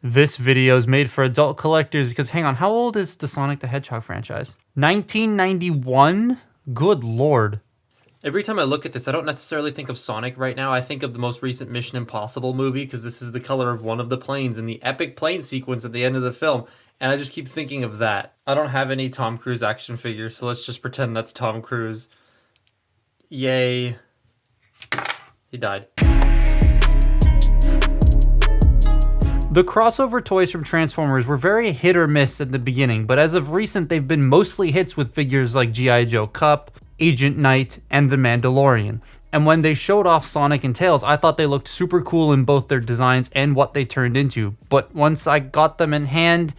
This video is made for adult collectors because, hang on, how old is the Sonic the Hedgehog franchise? 1991? Good lord. Every time I look at this, I don't necessarily think of Sonic right now. I think of the most recent Mission Impossible movie because this is the color of one of the planes in the epic plane sequence at the end of the film. And I just keep thinking of that. I don't have any Tom Cruise action figures, so let's just pretend that's Tom Cruise. Yay. He died. The crossover toys from Transformers were very hit or miss at the beginning, but as of recent they've been mostly hits with figures like G.I. Joe Cup, Agent Knight, and The Mandalorian. And when they showed off Sonic and Tails, I thought they looked super cool in both their designs and what they turned into. But once I got them in hand,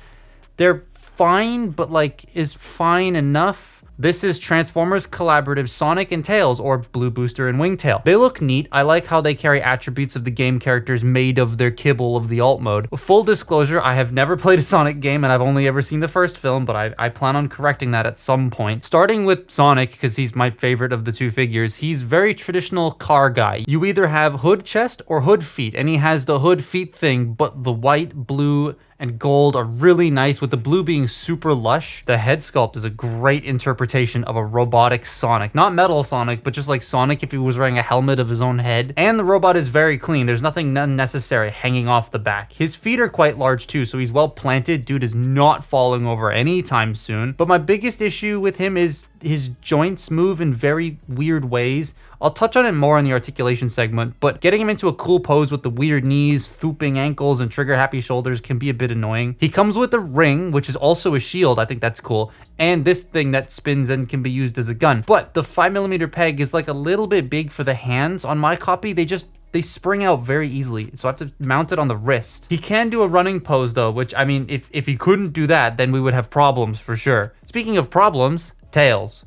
they're fine, but like, is fine enough? This is Transformers Collaborative Sonic and Tails, or Blue Booster and Wingtail. They look neat. I like how they carry attributes of the game characters made of their kibble of the alt mode. Full disclosure, I have never played a Sonic game and I've only ever seen the first film, but I plan on correcting that at some point. Starting with Sonic, because he's my favorite of the two figures, he's very traditional car guy. You either have hood chest or hood feet, and he has the hood feet thing, but the white, blue, and gold are really nice, with the blue being super lush. The head sculpt is a great interpretation of a robotic Sonic. Not metal Sonic, but just like Sonic if he was wearing a helmet of his own head. And the robot is very clean. There's nothing unnecessary hanging off the back. His feet are quite large too, so he's well planted. Dude is not falling over anytime soon. But my biggest issue with him is his joints move in very weird ways. I'll touch on it more in the articulation segment, but getting him into a cool pose with the weird knees, thooping ankles, and trigger-happy shoulders can be a bit annoying. He comes with a ring, which is also a shield. I think that's cool. And this thing that spins and can be used as a gun. But the 5mm peg is like a little bit big for the hands. On my copy, they spring out very easily, so I have to mount it on the wrist. He can do a running pose though, which, I mean, if he couldn't do that, then we would have problems for sure. Speaking of problems, Tails.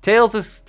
Tails is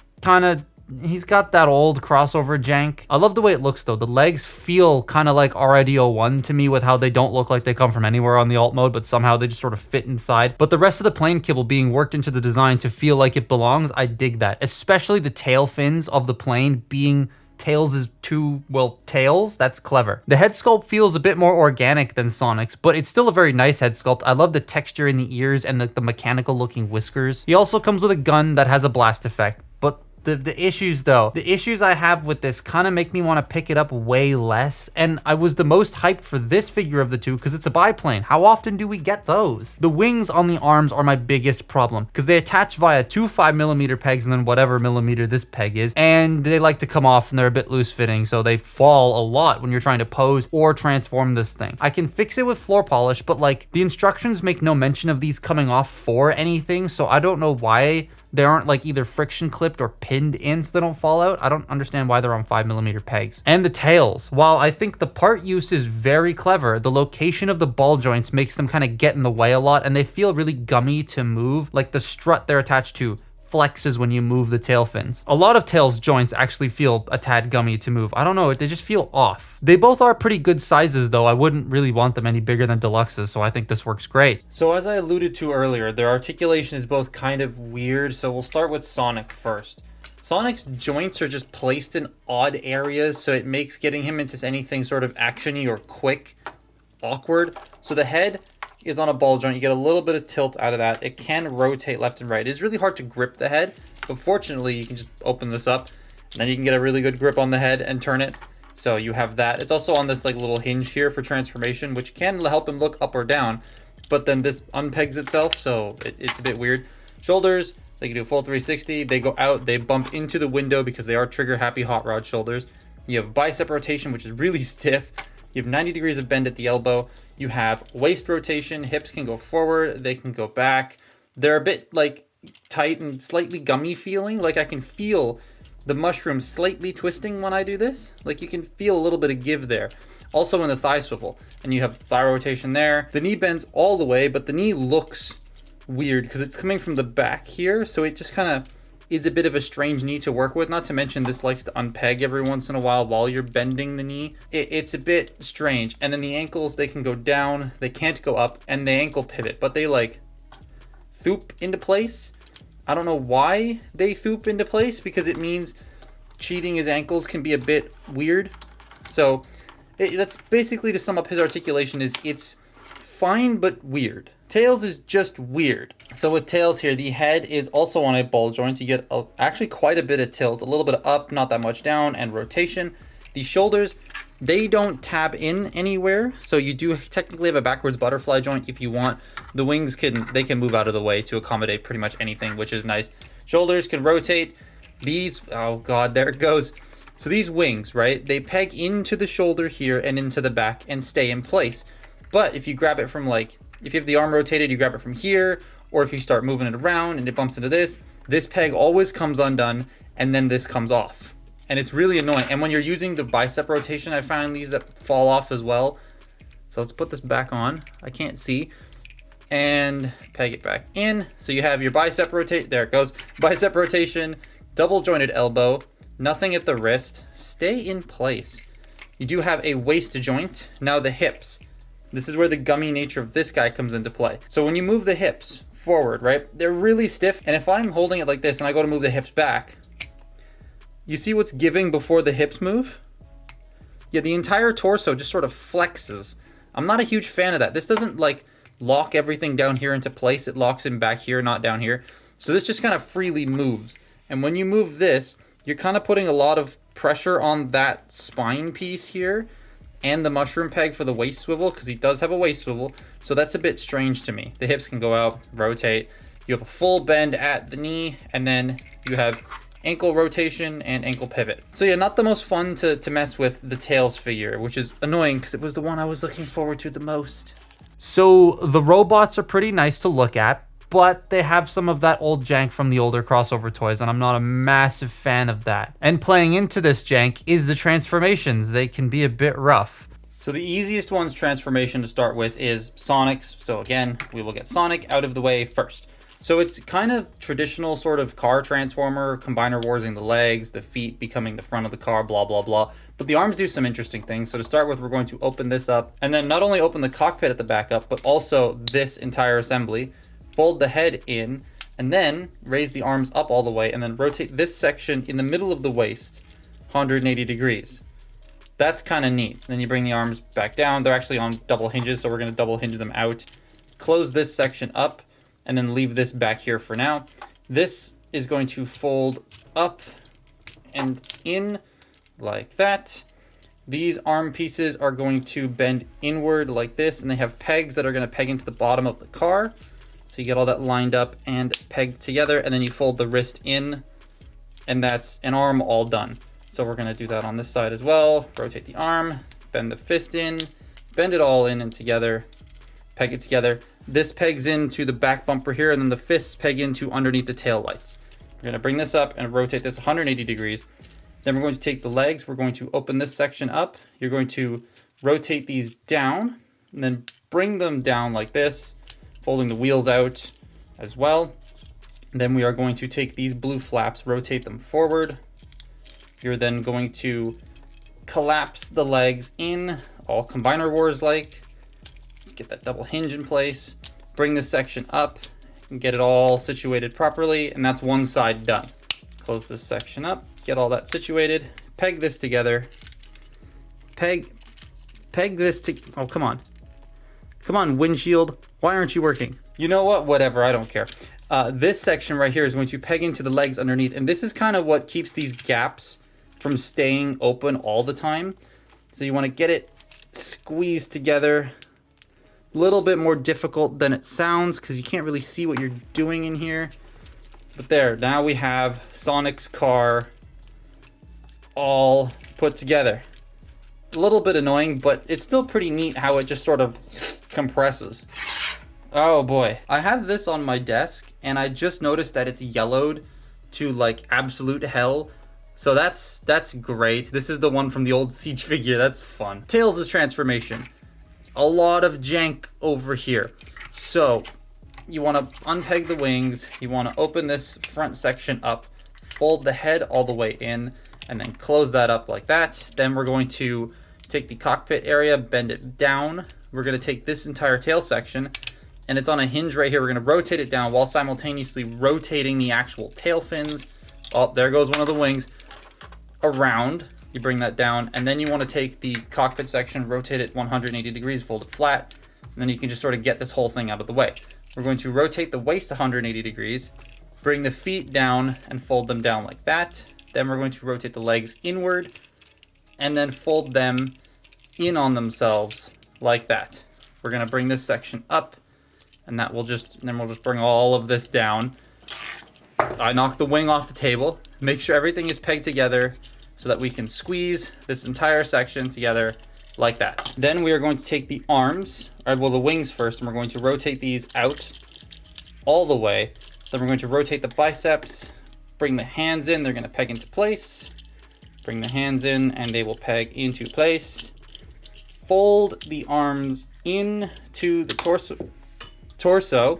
he's got that old crossover jank. I love the way it looks though. The legs feel kind of like RID01 to me, with how they don't look like they come from anywhere on the alt mode, but somehow they just sort of fit inside. But the rest of the plane kibble being worked into the design to feel like it belongs, I dig that. Especially the tail fins of the plane being Tails' two, well, tails. That's clever. The head sculpt feels a bit more organic than Sonic's, but it's still a very nice head sculpt. I love the texture in the ears and the mechanical looking whiskers. He also comes with a gun that has a blast effect, but the issues though, the issues I have with this kind of make me want to pick it up way less, and I was the most hyped for this figure of the two because it's a biplane. How often do we get those? The wings on the arms are my biggest problem because they attach via two 5mm pegs and then whatever millimeter this peg is, and they like to come off and they're a bit loose fitting, so they fall a lot when you're trying to pose or transform this thing. I can fix it with floor polish, but like, the instructions make no mention of these coming off for anything, so I don't know why they aren't like either friction clipped or pinned in so they don't fall out. I don't understand why they're on 5mm pegs. And the tails, while I think the part use is very clever, the location of the ball joints makes them kind of get in the way a lot, and they feel really gummy to move. Like the strut they're attached to flexes when you move the tail fins. A lot of Tails joints actually feel a tad gummy to move. I don't know, they just feel off. They both are pretty good sizes though. I wouldn't really want them any bigger than deluxes, so I think this works great. So as I alluded to earlier, their articulation is both kind of weird, so we'll start with Sonic first. Sonic's joints are just placed in odd areas, so it makes getting him into anything sort of actiony or quick awkward. So the head is on a ball joint. You get a little bit of tilt out of that. It can rotate left and right. It's really hard to grip the head, but fortunately you can just open this up and then you can get a really good grip on the head and turn it. So you have that. It's also on this like little hinge here for transformation, which can help him look up or down, but then this unpegs itself, so it's a bit weird. Shoulders, they can do a full 360. They go out, they bump into the window because they are trigger happy hot rod shoulders. You have bicep rotation, which is really stiff. You have 90 degrees of bend at the elbow. You have waist rotation, hips can go forward, they can go back. They're a bit like tight and slightly gummy feeling. Like I can feel the mushroom slightly twisting when I do this. Like you can feel a little bit of give there. Also in the thigh swivel, and you have thigh rotation there. The knee bends all the way, but the knee looks weird because it's coming from the back here. So it just kind of is a bit of a strange knee to work with. Not to mention this likes to unpeg every once in a while you're bending the knee. It's a bit strange. And then the ankles, they can go down, they can't go up, and they ankle pivot, but they like thoop into place. I don't know why they thoop into place, because it means cheating his ankles can be a bit weird. So that's basically, to sum up his articulation, is it's fine, but weird. Tails is just weird. So with Tails here, the head is also on a ball joint. You get actually quite a bit of tilt, a little bit of up, not that much down, and rotation. The shoulders, they don't tab in anywhere. So you do technically have a backwards butterfly joint if you want. The wings can move out of the way to accommodate pretty much anything, which is nice. Shoulders can rotate. These, oh God, there it goes. So these wings, right? They peg into the shoulder here and into the back and stay in place. But if you grab it from like, if you have the arm rotated, you grab it from here, or if you start moving it around and it bumps into this peg always comes undone and then this comes off. And it's really annoying. And when you're using the bicep rotation, I find these that fall off as well. So let's put this back on. I can't see. And peg it back in. So you have your bicep rotate, there it goes. Bicep rotation, double jointed elbow, nothing at the wrist, stay in place. You do have a waist joint. Now the hips. This is where the gummy nature of this guy comes into play. So when you move the hips forward, right, they're really stiff. And if I'm holding it like this and I go to move the hips back, you see what's giving before the hips move? Yeah, the entire torso just sort of flexes. I'm not a huge fan of that. This doesn't like lock everything down here into place. It locks in back here, not down here. So this just kind of freely moves. And when you move this, you're kind of putting a lot of pressure on that spine piece here and the mushroom peg for the waist swivel, because he does have a waist swivel. So that's a bit strange to me. The hips can go out, rotate. You have a full bend at the knee, and then you have ankle rotation and ankle pivot. So yeah, not the most fun to mess with the Tails figure, which is annoying because it was the one I was looking forward to the most. So the robots are pretty nice to look at, but they have some of that old jank from the older crossover toys, and I'm not a massive fan of that. And playing into this jank is the transformations. They can be a bit rough. So the easiest one's transformation to start with is Sonic's. So again, we will get Sonic out of the way first. So it's kind of traditional sort of car transformer, combiner warsing the legs, the feet becoming the front of the car, blah, blah, blah. But the arms do some interesting things. So to start with, we're going to open this up and then not only open the cockpit at the back up, but also this entire assembly, fold the head in, and then raise the arms up all the way and then rotate this section in the middle of the waist, 180 degrees. That's kind of neat. Then you bring the arms back down. They're actually on double hinges, so we're going to double hinge them out. Close this section up, and then leave this back here for now. This is going to fold up and in like that. These arm pieces are going to bend inward like this, and they have pegs that are going to peg into the bottom of the car. So you get all that lined up and pegged together, and then you fold the wrist in, and that's an arm all done. So we're going to do that on this side as well. Rotate the arm, bend the fist in, bend it all in and together, peg it together. This pegs into the back bumper here, and then the fists peg into underneath the tail lights. We're going to bring this up and rotate this 180 degrees. Then we're going to take the legs. We're going to open this section up. You're going to rotate these down and then bring them down like this, folding the wheels out as well. And then we are going to take these blue flaps, rotate them forward. You're then going to collapse the legs in, all Combiner Wars like. Get that double hinge in place, bring this section up and get it all situated properly, and that's one side done. Close this section up, get all that situated, peg this together, peg this to, oh, come on, windshield, why aren't you working? You know what, whatever, I don't care. This section right here is going to peg into the legs underneath, and this is kind of what keeps these gaps from staying open all the time. So you want to get it squeezed together. A little bit more difficult than it sounds because you can't really see what you're doing in here. But there, now we have Sonic's car all put together. A little bit annoying, but it's still pretty neat how it just sort of compresses. Oh boy. I have this on my desk and I just noticed that it's yellowed to like absolute hell. So that's great. This is the one from the old Siege figure. That's fun. Tails' transformation. A lot of jank over here. So you want to unpeg the wings. You want to open this front section up, fold the head all the way in, and then close that up like that. Then we're going to take the cockpit area, bend it down. We're going to take this entire tail section, and it's on a hinge right here. We're going to rotate it down while simultaneously rotating the actual tail fins. Oh, there goes one of the wings. Around. You bring that down, and then you want to take the cockpit section, rotate it 180 degrees, fold it flat, and then you can just sort of get this whole thing out of the way. We're going to rotate the waist 180 degrees, bring the feet down and fold them down like that. Then we're going to rotate the legs inward and then fold them in on themselves like that. We're going to bring this section up, and then we'll just bring all of this down. I knock the wing off the table, make sure everything is pegged together so that we can squeeze this entire section together like that. Then we are going to take the arms, the wings first, and we're going to rotate these out all the way. Then we're going to rotate the biceps, bring the hands in, they're going to peg into place. Bring the hands in and they will peg into place. Fold the arms into the torso.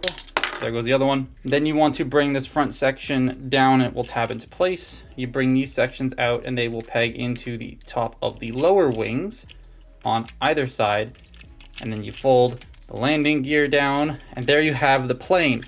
There goes the other one. Then you want to bring this front section down and it will tab into place. You bring these sections out and they will peg into the top of the lower wings on either side. And then you fold the landing gear down and there you have the plane.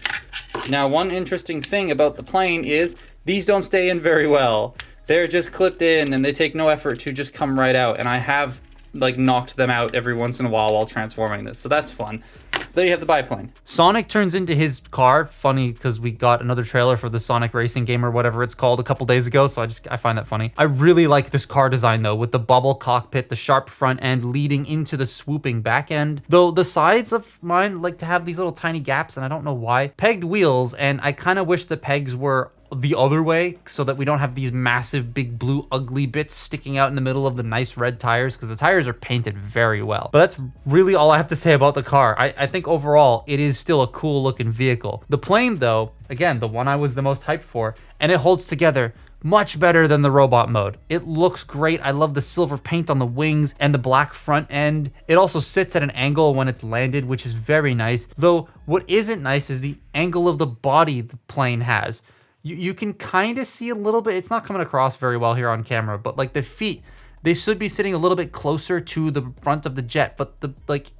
Now, one interesting thing about the plane is these don't stay in very well. They're just clipped in and they take no effort to just come right out. And I have like knocked them out every once in a while transforming this. So that's fun. There you have the biplane. Sonic turns into his car. Funny because we got another trailer for the Sonic racing game or whatever it's called a couple days ago. So I find that funny. I really like this car design though, with the bubble cockpit, the sharp front end leading into the swooping back end. Though the sides of mine like to have these little tiny gaps and I don't know why. Pegged wheels, and I kind of wish the pegs were the other way so that we don't have these massive big blue ugly bits sticking out in the middle of the nice red tires, because the tires are painted very well. But that's really all I have to say about the car. I think overall it is still a cool looking vehicle. The plane though, again, the one I was the most hyped for, and it holds together much better than the robot mode. It looks great. I love the silver paint on the wings and the black front end. It also sits at an angle when it's landed, which is very nice. Though what isn't nice is the angle of the body the plane has. You can kind of see a little bit, it's not coming across very well here on camera, but like the feet, they should be sitting a little bit closer to the front of the jet, but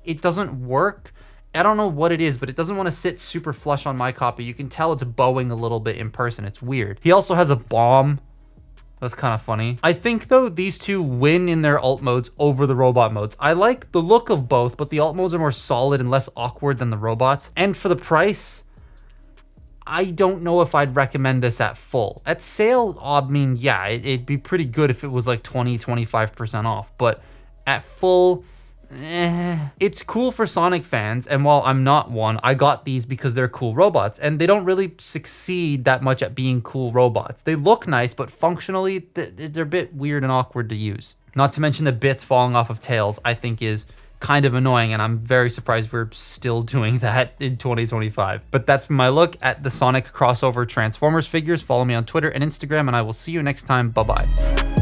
it doesn't work. I don't know what it is, but it doesn't want to sit super flush on my copy. You can tell it's bowing a little bit in person. It's weird. He also has a bomb. That's kind of funny. I think though these two win in their alt modes over the robot modes. I like the look of both, but the alt modes are more solid and less awkward than the robots. And for the price, I don't know if I'd recommend this at full. At sale, I mean, yeah, it'd be pretty good if it was like 20-25% off, but at full, it's cool for Sonic fans, and while I'm not one, I got these because they're cool robots, and they don't really succeed that much at being cool robots. They look nice, but functionally, they're a bit weird and awkward to use. Not to mention the bits falling off of tails, I think is kind of annoying, and I'm very surprised we're still doing that in 2025. But that's my look at the Sonic crossover Transformers figures. Follow me on Twitter and Instagram, and I will see you next time. Bye-bye.